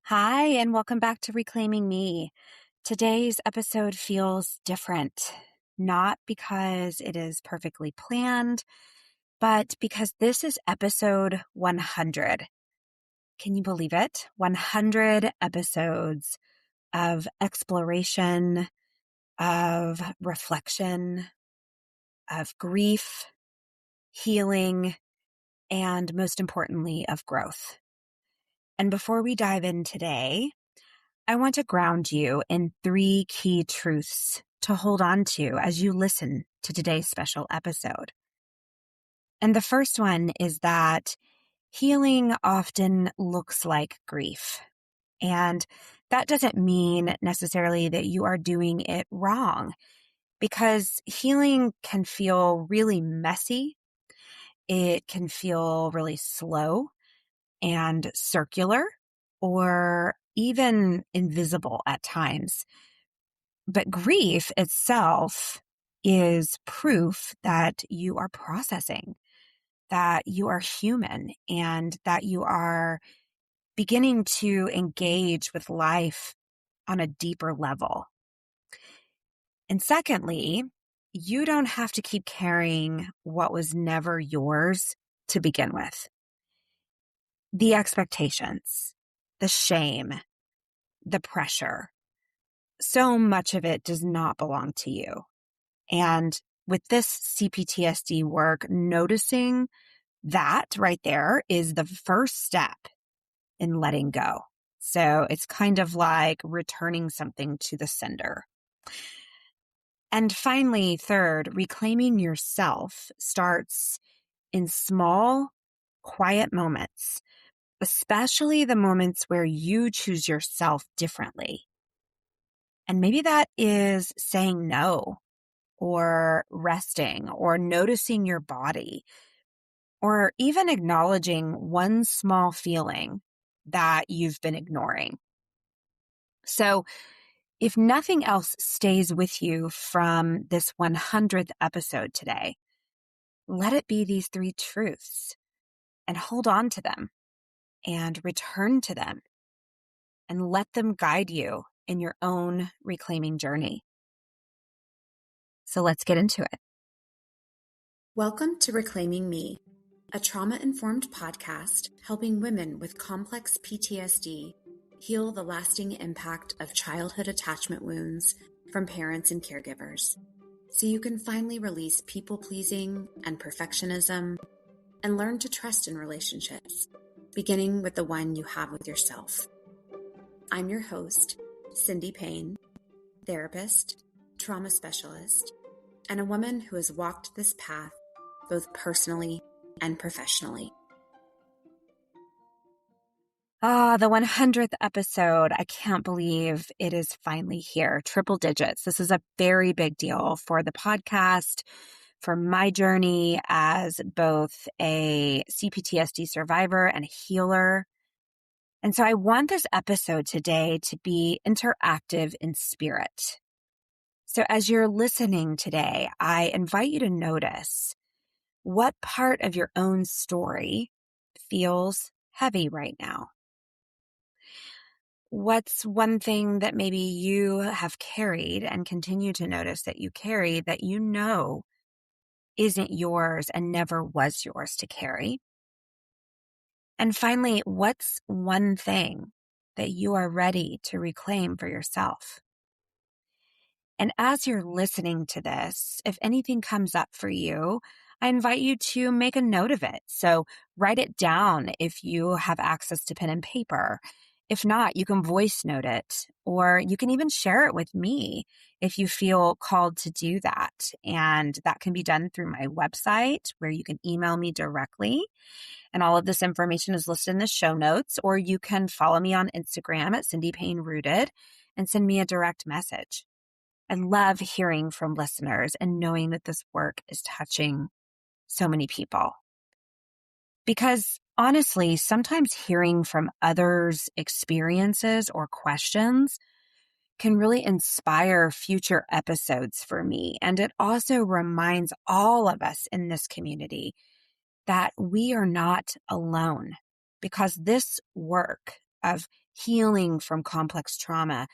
Hi, and welcome back to Reclaiming Me. Today's episode feels different, not because it is perfectly planned, but because this is episode 100. Can you believe it? 100 episodes of exploration, of reflection, of grief, healing, and most importantly, of growth. And before we dive in today, I want to ground you in 3 key truths to hold on to as you listen to today's special episode. And the first one is that healing often looks like grief. And that doesn't mean necessarily that you are doing it wrong, because healing can feel really messy. It can feel really slow and circular, or even invisible at times. But grief itself is proof that you are processing, that you are human, and that you are beginning to engage with life on a deeper level. And secondly, you don't have to keep carrying what was never yours to begin with. The expectations, the shame, the pressure, so much of it does not belong to you. And with this CPTSD work, noticing that right there is the first step in letting go. So it's kind of like returning something to the sender. And finally, third, reclaiming yourself starts in small, quiet moments, especially the moments where you choose yourself differently. And maybe that is saying no, or resting, or noticing your body, or even acknowledging one small feeling that you've been ignoring. So if nothing else stays with you from this 100th episode today, let it be these 3 truths, and hold on to them and return to them and let them guide you in your own reclaiming journey. So let's get into it. Welcome to Reclaiming Me, a trauma-informed podcast helping women with complex PTSD heal the lasting impact of childhood attachment wounds from parents and caregivers, so you can finally release people-pleasing and perfectionism and learn to trust in relationships, beginning with the one you have with yourself. I'm your host, Cindy Payne, therapist, trauma specialist, and a woman who has walked this path both personally and professionally. The 100th episode. I can't believe it is finally here. Triple digits. This is a very big deal for the podcast, for my journey as both a CPTSD survivor and a healer. And so I want this episode today to be interactive in spirit. So as you're listening today, I invite you to notice what part of your own story feels heavy right now. What's one thing that maybe you have carried and continue to notice that you carry that you know isn't yours and never was yours to carry? And finally, what's one thing that you are ready to reclaim for yourself? And as you're listening to this, if anything comes up for you, I invite you to make a note of it. So write it down if you have access to pen and paper. If not, you can voice note it, or you can even share it with me if you feel called to do that. And that can be done through my website, where you can email me directly. And all of this information is listed in the show notes, or you can follow me on Instagram at Cindy Payne Rooted and send me a direct message. I love hearing from listeners and knowing that this work is touching so many people. Because honestly, sometimes hearing from others' experiences or questions can really inspire future episodes for me. And it also reminds all of us in this community that we are not alone, because this work of healing from complex trauma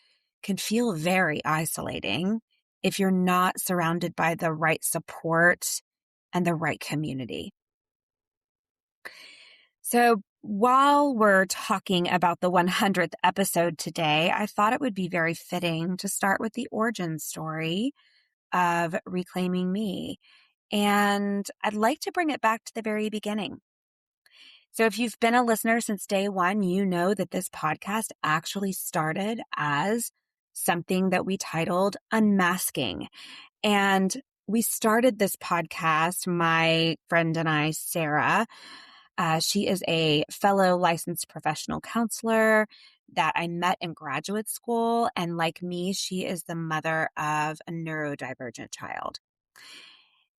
can feel very isolating if you're not surrounded by the right support and the right community. So while we're talking about the 100th episode today, I thought it would be very fitting to start with the origin story of Reclaiming Me. And I'd like to bring it back to the very beginning. So if you've been a listener since day one, you know that this podcast actually started as something that we titled Unmasking. And we started this podcast, my friend and I, Sarah. She is a fellow licensed professional counselor that I met in graduate school. And like me, she is the mother of a neurodivergent child.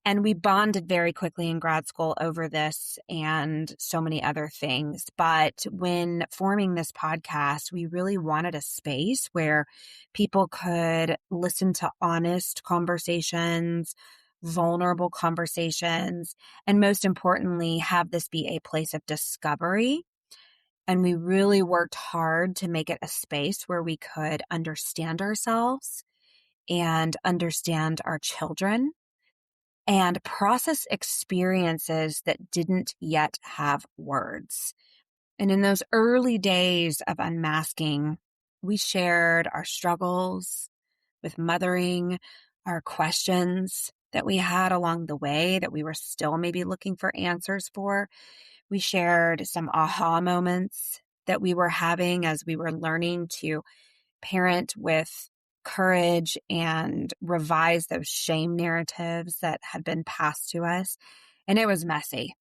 And we bonded very quickly in grad school over this and so many other things. But when forming this podcast, we really wanted a space where people could listen to honest conversations, vulnerable conversations, and most importantly, have this be a place of discovery. And we really worked hard to make it a space where we could understand ourselves and understand our children and process experiences that didn't yet have words. And in those early days of unmasking, we shared our struggles with mothering, our questions that we had along the way that we were still maybe looking for answers for. We shared some aha moments that we were having as we were learning to parent with courage and revise those shame narratives that had been passed to us. And it was messy.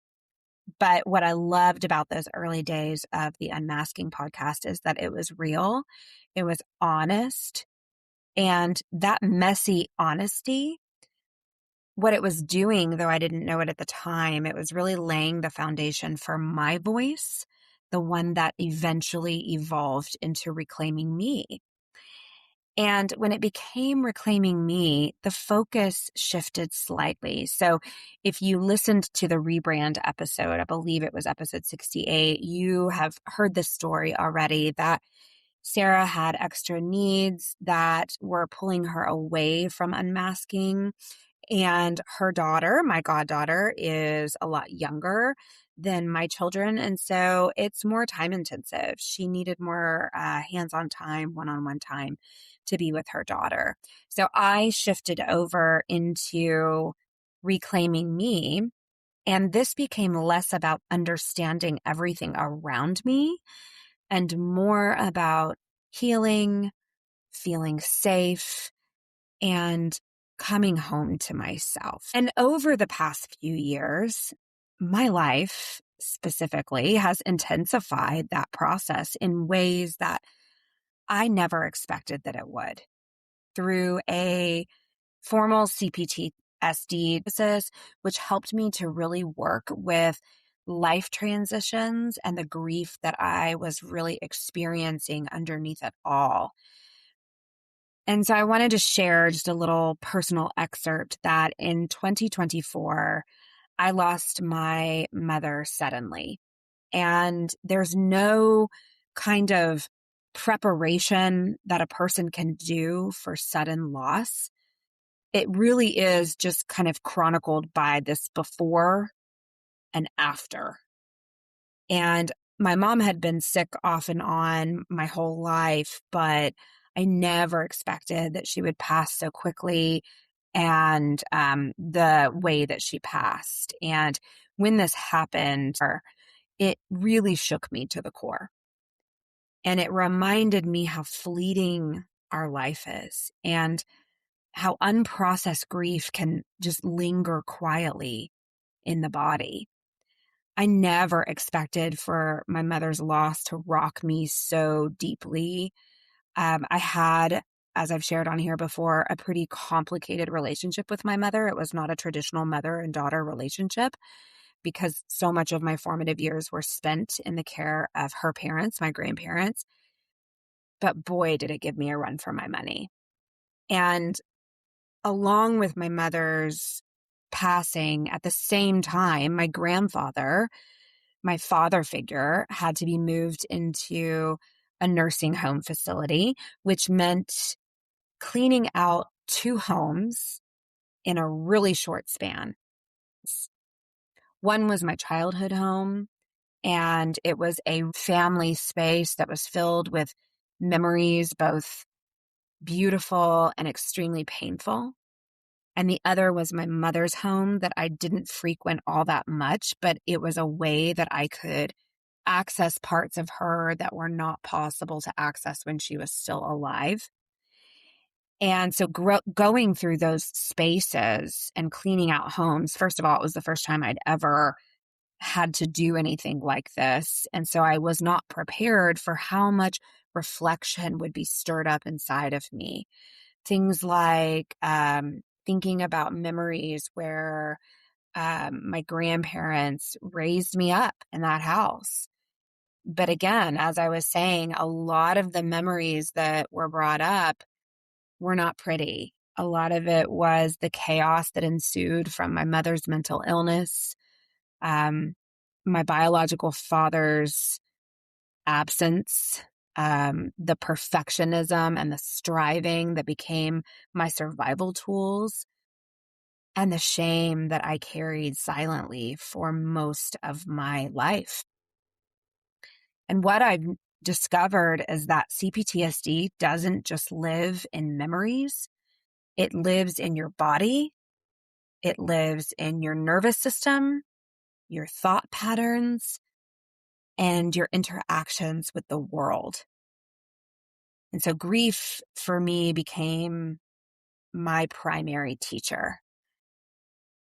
But what I loved about those early days of the Unmasking podcast is that it was real, it was honest, and that messy honesty, what it was doing, though I didn't know it at the time, it was really laying the foundation for my voice, the one that eventually evolved into Reclaiming Me. And when it became Reclaiming Me, the focus shifted slightly. So if you listened to the rebrand episode, I believe it was episode 68, you have heard this story already that Sarah had extra needs that were pulling her away from unmasking. And her daughter, my goddaughter, is a lot younger than my children. And so it's more time intensive. She needed more hands-on time, one-on-one time to be with her daughter. So I shifted over into Reclaiming Me. And this became less about understanding everything around me and more about healing, feeling safe, and coming home to myself. And over the past few years, my life specifically has intensified that process in ways that I never expected that it would. Through a formal CPTSD diagnosis, which helped me to really work with life transitions and the grief that I was really experiencing underneath it all. And so I wanted to share just a little personal excerpt that in 2024, I lost my mother suddenly. And there's no kind of preparation that a person can do for sudden loss. It really is just kind of chronicled by this before and after. And my mom had been sick off and on my whole life, but I never expected that she would pass so quickly and the way that she passed. And when this happened, it really shook me to the core. And it reminded me how fleeting our life is and how unprocessed grief can just linger quietly in the body. I never expected for my mother's loss to rock me so deeply. I had, as I've shared on here before, a pretty complicated relationship with my mother. It was not a traditional mother and daughter relationship because so much of my formative years were spent in the care of her parents, my grandparents. But boy, did it give me a run for my money. And along with my mother's passing, at the same time, my grandfather, my father figure, had to be moved into a nursing home facility, which meant cleaning out 2 homes in a really short span. One was my childhood home, and it was a family space that was filled with memories, both beautiful and extremely painful. And the other was my mother's home that I didn't frequent all that much, but it was a way that I could access parts of her that were not possible to access when she was still alive. And so going through those spaces and cleaning out homes, first of all, it was the first time I'd ever had to do anything like this. And so I was not prepared for how much reflection would be stirred up inside of me. Things like thinking about memories where my grandparents raised me up in that house. But again, as I was saying, a lot of the memories that were brought up were not pretty. A lot of it was the chaos that ensued from my mother's mental illness, my biological father's absence, the perfectionism and the striving that became my survival tools, and the shame that I carried silently for most of my life. And what I've discovered is that CPTSD doesn't just live in memories. It lives in your body. It lives in your nervous system, your thought patterns, and your interactions with the world. And so grief for me became my primary teacher.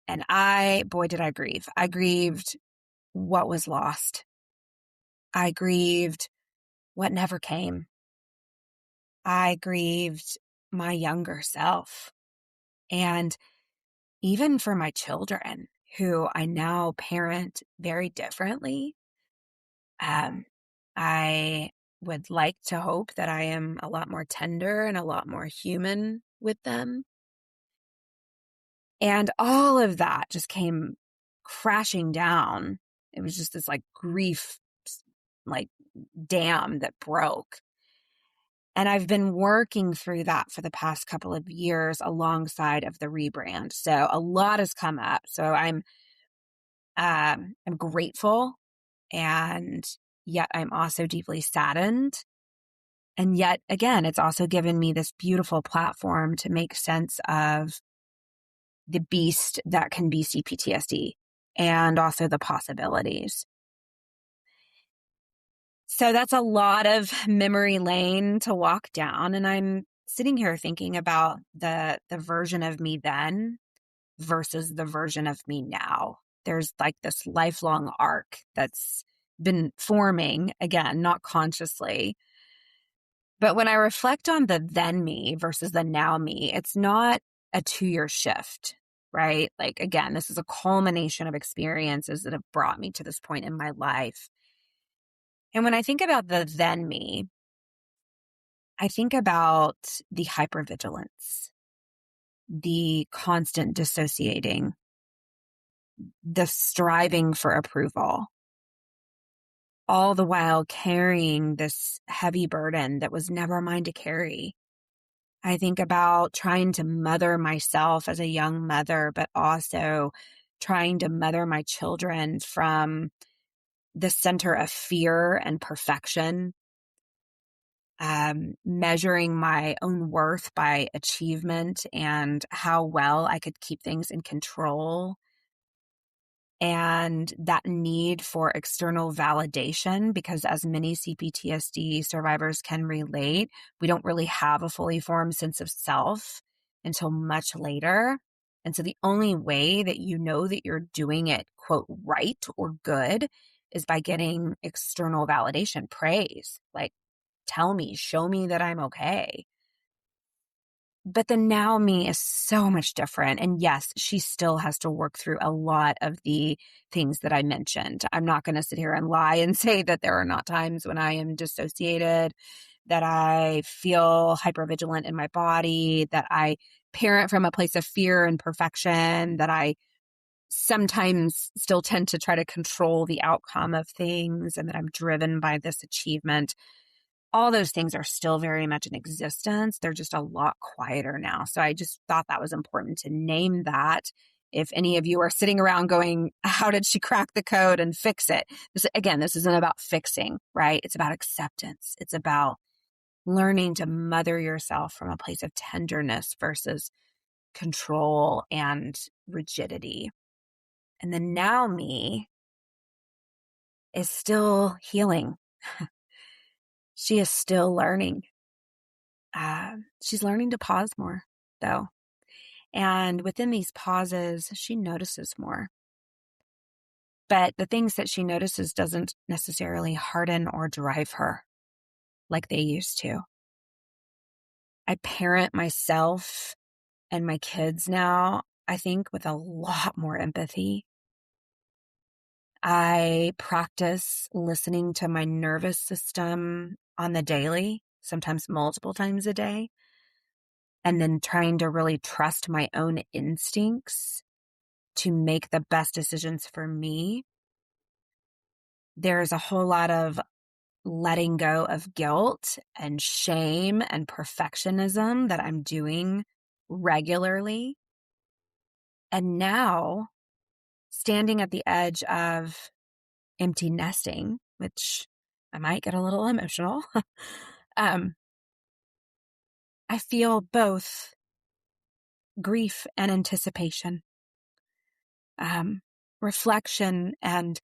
And boy, did I grieve. I grieved what was lost. I grieved what never came. I grieved my younger self. And even for my children, who I now parent very differently, I would like to hope that I am a lot more tender and a lot more human with them. And all of that just came crashing down. It was just this like grief, like dam that broke. And I've been working through that for the past couple of years alongside of the rebrand. So a lot has come up. So I'm grateful, and yet I'm also deeply saddened. And yet again, it's also given me this beautiful platform to make sense of the beast that can be CPTSD and also the possibilities. So that's a lot of memory lane to walk down. And I'm sitting here thinking about the version of me then versus the version of me now. There's like this lifelong arc that's been forming, again, not consciously. But when I reflect on the then me versus the now me, it's not a 2-year shift, right? Like, again, this is a culmination of experiences that have brought me to this point in my life. And when I think about the then me, I think about the hypervigilance, the constant dissociating, the striving for approval, all the while carrying this heavy burden that was never mine to carry. I think about trying to mother myself as a young mother, but also trying to mother my children from the center of fear and perfection, measuring my own worth by achievement and how well I could keep things in control, and that need for external validation, because as many CPTSD survivors can relate, we don't really have a fully formed sense of self until much later. And so the only way that you know that you're doing it, quote, right or good is by getting external validation, praise, like, tell me, show me that I'm okay. But the now me is so much different. And yes, she still has to work through a lot of the things that I mentioned. I'm not going to sit here and lie and say that there are not times when I am dissociated, that I feel hypervigilant in my body, that I parent from a place of fear and perfection, that I sometimes still tend to try to control the outcome of things, and that I'm driven by this achievement. all those things are still very much in existence. They're just a lot quieter now. So I just thought that was important to name that. If any of you are sitting around going, how did she crack the code and fix it? This isn't about fixing, right? It's about acceptance. It's about learning to mother yourself from a place of tenderness versus control and rigidity. And the now me is still healing. She is still learning. She's learning to pause more, though. And within these pauses, she notices more. But the things that she notices doesn't necessarily harden or drive her like they used to. I parent myself and my kids now, I think, with a lot more empathy. I practice listening to my nervous system on the daily, sometimes multiple times a day, and then trying to really trust my own instincts to make the best decisions for me. There's a whole lot of letting go of guilt and shame and perfectionism that I'm doing regularly. And now, standing at the edge of empty nesting, which I might get a little emotional, I feel both grief and anticipation, reflection and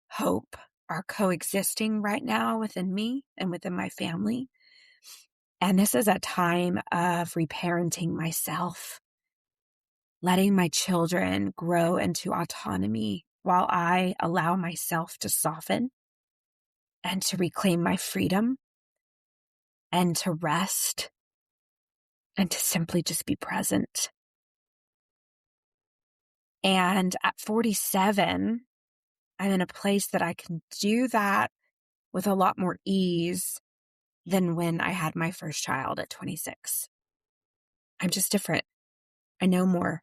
hope are coexisting right now within me and within my family. And this is a time of reparenting myself, letting my children grow into autonomy while I allow myself to soften and to reclaim my freedom and to rest and to simply just be present. And at 47, I'm in a place that I can do that with a lot more ease than when I had my first child at 26. I'm just different. I know more.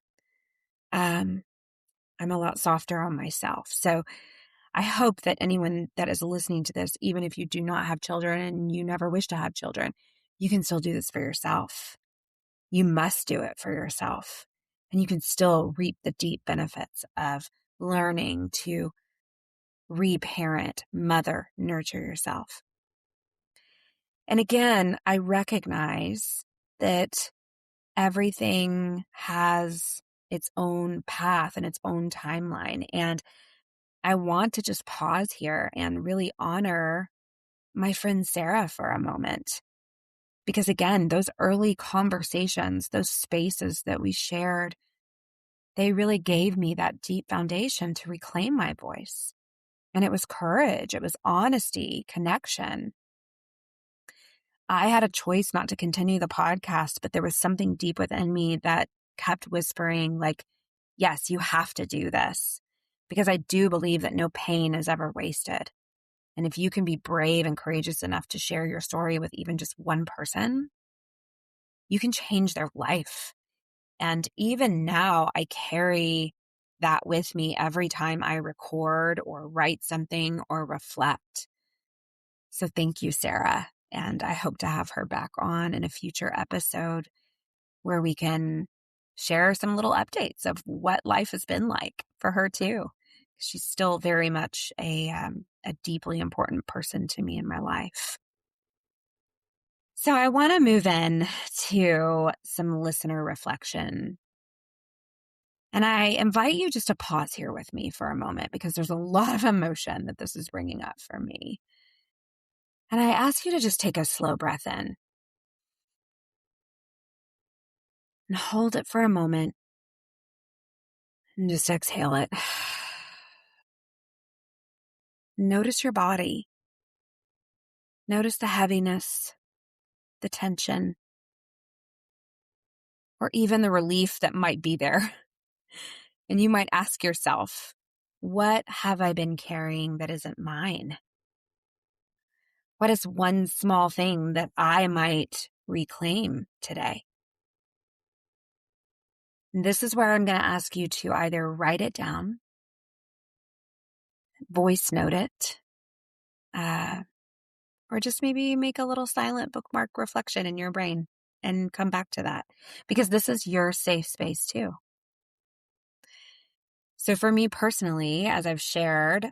I'm a lot softer on myself. So I hope that anyone that is listening to this, even if you do not have children and you never wish to have children, you can still do this for yourself. You must do it for yourself. And you can still reap the deep benefits of learning to reparent, mother, nurture yourself. And again, I recognize that everything has its own path and its own timeline. And I want to just pause here and really honor my friend Sarah for a moment. Because again, those early conversations, those spaces that we shared, they really gave me that deep foundation to reclaim my voice. And it was courage, it was honesty, connection. I had a choice not to continue the podcast, but there was something deep within me that kept whispering, like, yes, you have to do this. Because I do believe that no pain is ever wasted. And if you can be brave and courageous enough to share your story with even just one person, you can change their life. And even now, I carry that with me every time I record or write something or reflect. So thank you, Sarah. And I hope to have her back on in a future episode where we can share some little updates of what life has been like for her too. She's still very much a deeply important person to me in my life. So I want to move in to some listener reflection. And I invite you just to pause here with me for a moment because there's a lot of emotion that this is bringing up for me. And I ask you to just take a slow breath in and hold it for a moment and just exhale it. Notice your body. Notice the heaviness, the tension, or even the relief that might be there. And you might ask yourself, what have I been carrying that isn't mine? What is one small thing that I might reclaim today? And this is where I'm going to ask you to either write it down, voice note it, or just maybe make a little silent bookmark reflection in your brain and come back to that, because this is your safe space too. So for me personally, as I've shared,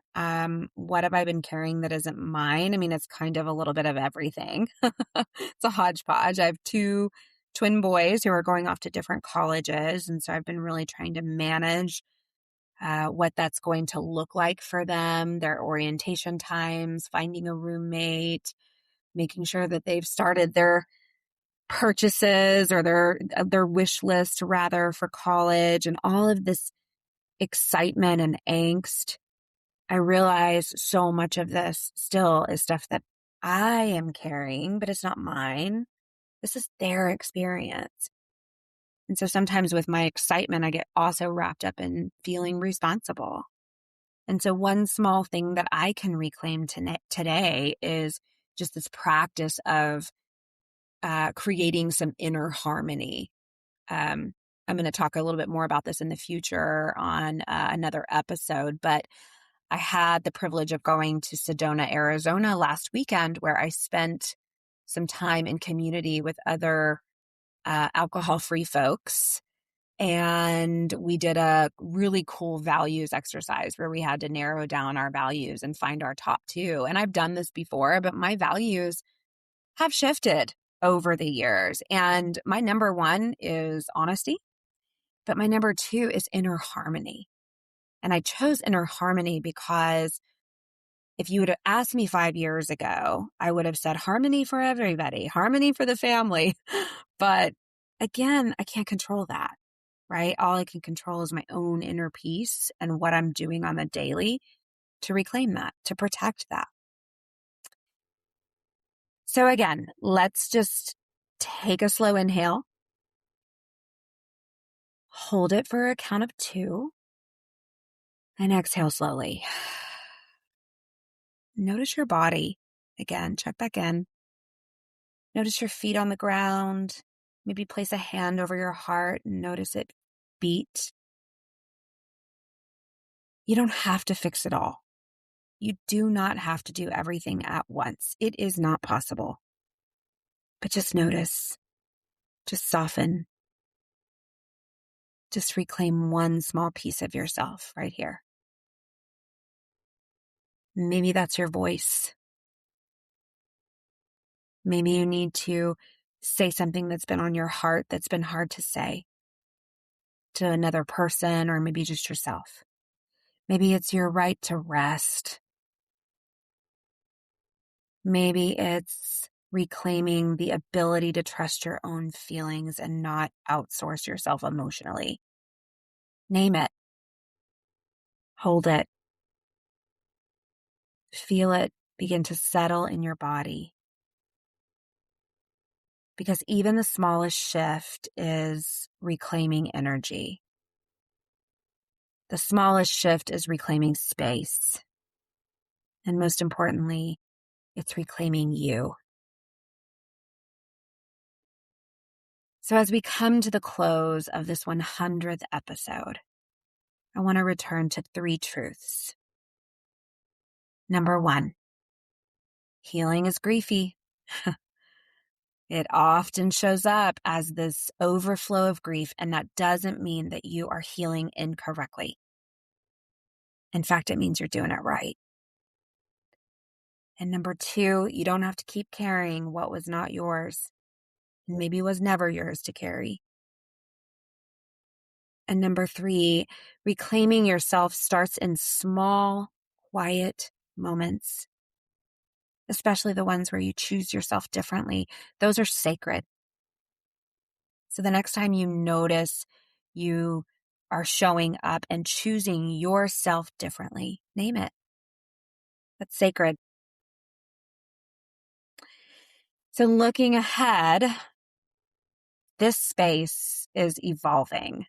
what have I been carrying that isn't mine? I mean, it's kind of a little bit of everything. It's a hodgepodge. I have two twin boys who are going off to different colleges. And so I've been really trying to manage what that's going to look like for them, their orientation times, finding a roommate, making sure that they've started their purchases or their wish list rather for college, and all of this excitement and angst. I realize so much of this still is stuff that I am carrying, but it's not mine. This is their experience. And so sometimes with my excitement, I get also wrapped up in feeling responsible. And so one small thing that I can reclaim today is just this practice of creating some inner harmony. I'm going to talk a little bit more about this in the future on another episode, but I had the privilege of going to Sedona, Arizona last weekend, where I spent some time in community with other alcohol-free folks. And we did a really cool values exercise where we had to narrow down our values and find our top two. And I've done this before, but my values have shifted over the years. And my number one is honesty, but my number two is inner harmony. And I chose inner harmony because if you would have asked me 5 years ago, I would have said harmony for everybody, harmony for the family. But again, I can't control that, right? All I can control is my own inner peace and what I'm doing on the daily to reclaim that, to protect that. So again, let's just take a slow inhale, hold it for a count of 2, and exhale slowly. Notice your body. Again, check back in. Notice your feet on the ground. Maybe place a hand over your heart and notice it beat. You don't have to fix it all. You do not have to do everything at once. It is not possible. But just notice, just soften, just reclaim one small piece of yourself right here. Maybe that's your voice. Maybe you need to say something that's been on your heart that's been hard to say to another person, or maybe just yourself. Maybe it's your right to rest. Maybe it's reclaiming the ability to trust your own feelings and not outsource yourself emotionally. Name it. Hold it. Feel it begin to settle in your body. Because even the smallest shift is reclaiming energy. The smallest shift is reclaiming space. And most importantly, it's reclaiming you. So as we come to the close of this 100th episode, I want to return to 3 truths. Number 1, healing is griefy. It often shows up as this overflow of grief, and that doesn't mean that you are healing incorrectly. In fact, it means you're doing it right. And number 2, you don't have to keep carrying what was not yours, and maybe was never yours to carry. And number 3, reclaiming yourself starts in small, quiet moments, especially the ones where you choose yourself differently. Those are sacred. So the next time you notice you are showing up and choosing yourself differently, name it. That's sacred. So looking ahead, this space is evolving.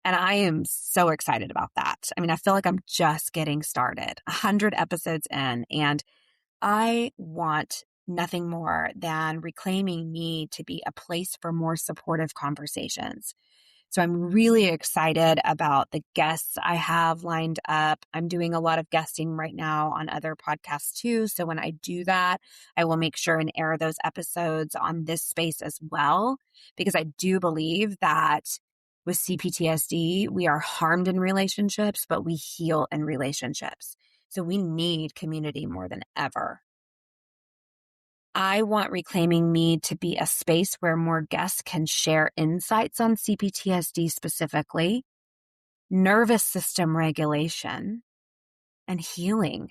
And I am so excited about that. I mean, I feel like I'm just getting started, 100 episodes in, and I want nothing more than reclaiming me to be a place for more supportive conversations. So I'm really excited about the guests I have lined up. I'm doing a lot of guesting right now on other podcasts too. So when I do that, I will make sure and air those episodes on this space as well, because I do believe that with CPTSD, we are harmed in relationships, but we heal in relationships. So we need community more than ever. I want Reclaiming Me to be a space where more guests can share insights on CPTSD specifically, nervous system regulation, and healing.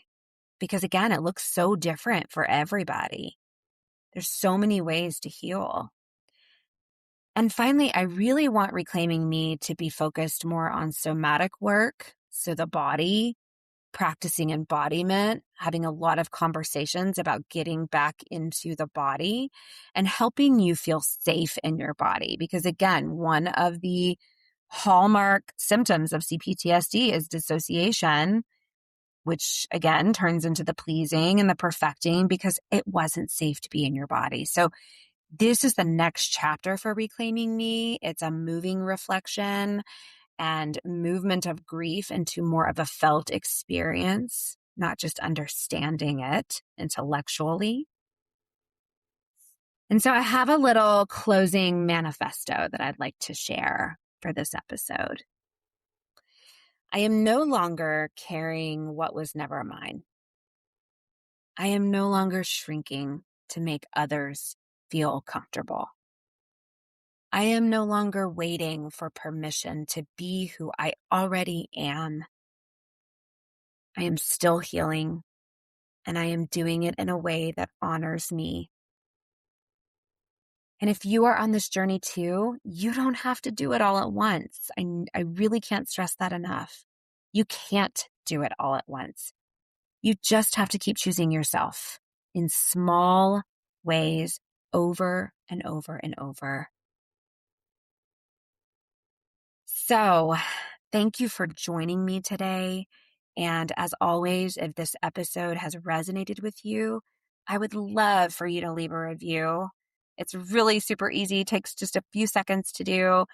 Because again, it looks so different for everybody. There's so many ways to heal. And finally, I really want Reclaiming Me to be focused more on somatic work, so the body, practicing embodiment, having a lot of conversations about getting back into the body and helping you feel safe in your body. Because again, one of the hallmark symptoms of CPTSD is dissociation, which again turns into the pleasing and the perfecting because it wasn't safe to be in your body. So this is the next chapter for Reclaiming Me. It's a moving reflection and movement of grief into more of a felt experience, not just understanding it intellectually. And so I have a little closing manifesto that I'd like to share for this episode. I am no longer carrying what was never mine. I am no longer shrinking to make others feel comfortable. I am no longer waiting for permission to be who I already am. I am still healing, and I am doing it in a way that honors me. And if you are on this journey too, you don't have to do it all at once. I really can't stress that enough. You can't do it all at once. You just have to keep choosing yourself in small ways over and over and over. So, thank you for joining me today. And as always, if this episode has resonated with you, I would love for you to leave a review. It's really super easy, takes just a few seconds to do.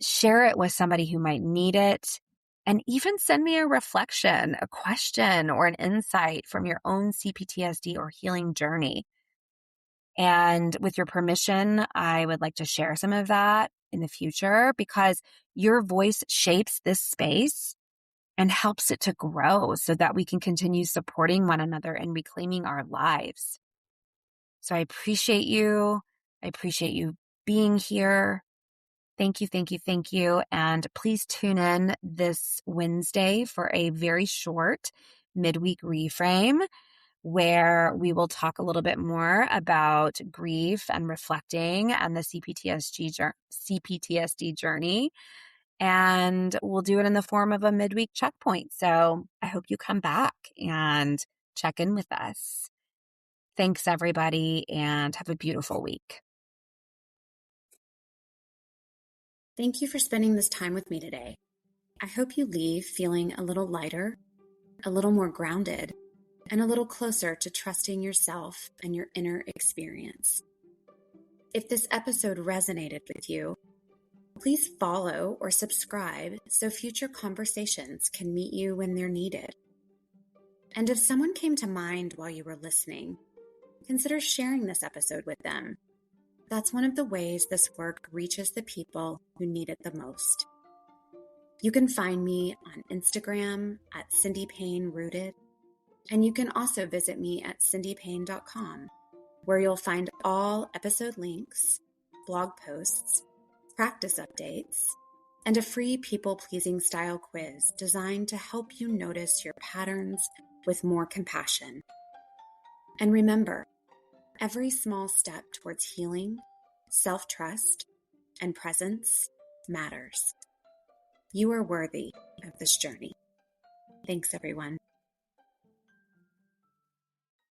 Share it with somebody who might need it. And even send me a reflection, a question, or an insight from your own CPTSD or healing journey. And with your permission, I would like to share some of that in the future because your voice shapes this space and helps it to grow so that we can continue supporting one another and reclaiming our lives. So I appreciate you. I appreciate you being here. Thank you, thank you, thank you. And please tune in this Wednesday for a very short midweek reframe where we will talk a little bit more about grief and reflecting and the CPTSD journey. And we'll do it in the form of a midweek checkpoint. So I hope you come back and check in with us. Thanks, everybody, and have a beautiful week. Thank you for spending this time with me today. I hope you leave feeling a little lighter, a little more grounded, and a little closer to trusting yourself and your inner experience. If this episode resonated with you, please follow or subscribe so future conversations can meet you when they're needed. And if someone came to mind while you were listening, consider sharing this episode with them. That's one of the ways this work reaches the people who need it the most. You can find me on Instagram at Cindy Payne Rooted, and you can also visit me at cindypayne.com, where you'll find all episode links, blog posts, practice updates, and a free people-pleasing style quiz designed to help you notice your patterns with more compassion. And remember, every small step towards healing, self-trust, and presence matters. You are worthy of this journey. Thanks, everyone.